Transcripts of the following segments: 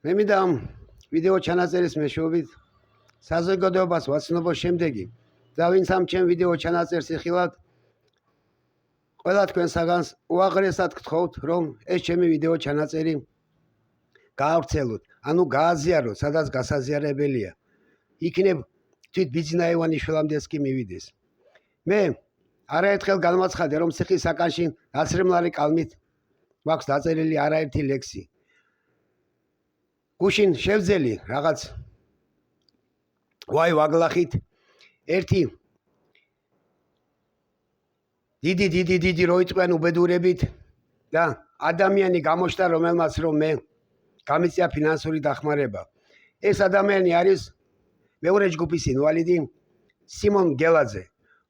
მე მინდა ამ ვიდეო ჩანაწერის მეშვეობით საზოგადოებას ვაცნობო შემდეგი და ვინც ამ ჩემ ვიდეო ჩანაწერს იხილავთ, ყველა თქვენსაგანს უაღრესად გთხოვთ, რომ ეს ჩემი ვიდეო ჩანაწერი გაავრცელოთ, ანუ გააზიაროთ, სადაც გასაზიარებელია. იქნებ თვით ბიძინაევანიშვილამდეც კი მივიდეს. მე არაერთხელ განმაცხადე, რომ ციხის საკანში ნაცრემლარი კალმით მაქვს დაწერილი არაერთი ლექსი. გუშინ შევძელი რაღაც ვაი ვაგლახით ერთი დიდი როიწყვიან უბედურებით და ადამიანი გამოჩნდა, რომელმაც რომ მე გამიწია ფინანსური დახმარება. ეს ადამიანი არის მეორე ჯგუფის ინვალიდი სიმონ გელაძე,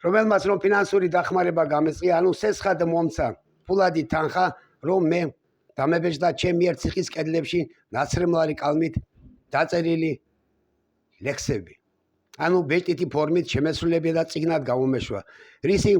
რომელმაც რომ ფინანსური დახმარება გამეწია, ანუ სესხად მომცა ფულადი თანხა, რომ მე დამებეჭდა ჩემი მიერ ციხის კედლებში ნაცრემლარი კალმით დაწერილი ლექსები. ანუ ბეჭდითი ფორმით შემესრულებია და წიგნად გამომეშვა. რისი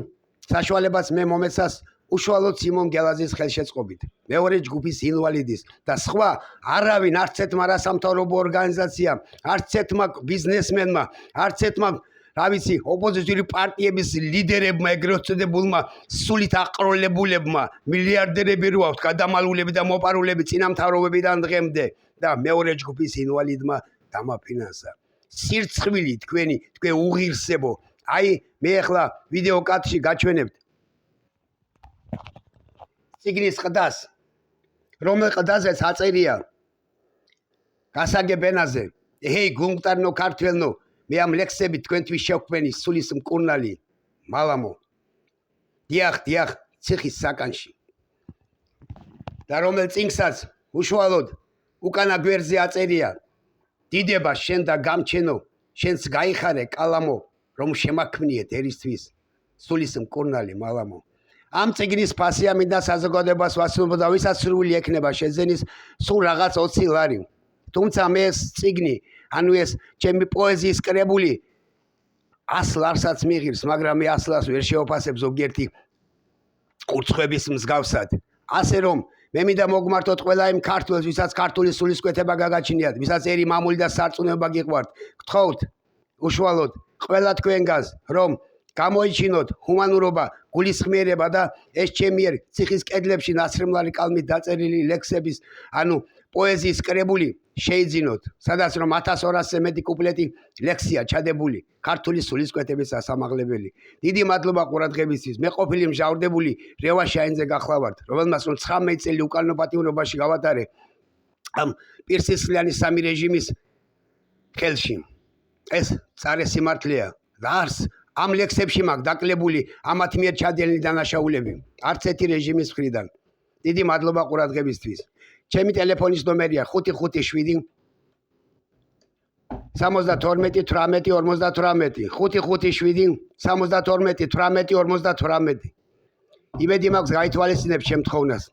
საშუალებაც მე მომეცას უშუალოდ სიმონ გელაძის ხელშეწყობით, მეორე ჯგუფის ინვალიდის და სხვა არავინ, არც ერთმა რასამთავრობო ორგანიზაციამ, არც ერთმა ბიზნესმენმა, არც ერთმა რა ვიცი, ოპოზიციური პარტიების ლიდერებმა, ეგრეთ წოდებულმა სულით აყროლებულებმა, მილიარდერები რო აქვთ, გადამალულები და მოპარულები წინამთავრობებიდან დღემდე და მეორე ჯგუფის ინვალიდმა დამაფინანსა. სირცხვილი თქვენ უღირსებო. აი, მე ახლა ვიდეო კადრში გაჩვენებთ წიგნის ყდას, რომელ ყდაზეც აწერია გასაგებ ენაზე, ჰეი გულმკდარნო ქართველნო, მე ამ ლექსებით თქვენთვის შევქმენი სულის მკურნალი მალამო. დიახ, ციხის საკანში. და რომელ წიგნსაც უშუალოდ უკანა გვერდზე აწერია, დიდება შენ და გამჩენო, შენც გაიხარე კალამო, რომ შემაქმნიეთ ერისთვის სულის მკურნალი მალამო. ამ წიგნის ფასია მინდა საზოგადოებას ვაცნობო და ვისაც სრული ექნება შეძენის სულ რაღაც 20 ლარი. თუმცა მე ეს წიგნი, ანუ ეს ჩემი პოეზიის კრებული 100 ლარსაც მიღირს, მაგრამ მე 100 ლარს ვერ შევაფასებ ზოგიერთი კურცხების მსგავსად. ასე რომ მე მინდა მოგმართოთ ყველა იმ ქართველს, ვისაც ქართული სულისკვეთება გაგაჩნიათ, ვისაც ერი მამული და სარწმუნოება გიყვართ. გთხოვთ უშუალოდ ყველა თქვენგანს, რომ გამოიჩინოთ ჰუმანურობა, გულისხმიერება და ეს ჩემი მიერ ციხის კედლებში ნაცრემლარი კალმით დაწერილი ლექსების, ანუ პოეზიის კრებული შეიძინოთ, სადაც რომ 1200-ზე მეტი კუპლეტი ლექსია ჩადებული ქართული სულისკვეთების სასამაღლებელი. დიდი მადლობა ყურადღებისთვის. მე ყოფილი მჟავრდებული რევან შაინძე გახლავართ, რომელმაც რომ 19 წელი უკანონო პატიმრობაში გავატარე ამ პირსისხლიანი სამი რეჟიმის ხელში. ეს წარე სიმართლეა და არც ამ ლექსებში მაქვს დაკლებული ამათ მიერ ჩადენილი დანაშაულები არც ერთი რეჟიმის მხრიდან. დიდი მადლობა ყურადღებისთვის. ჩემი ტელეფონის ნომერია 557 72 18 58 557 72 18 58. იმედი მაქვს გაითვალისწინებ ჩემ თხოვნას.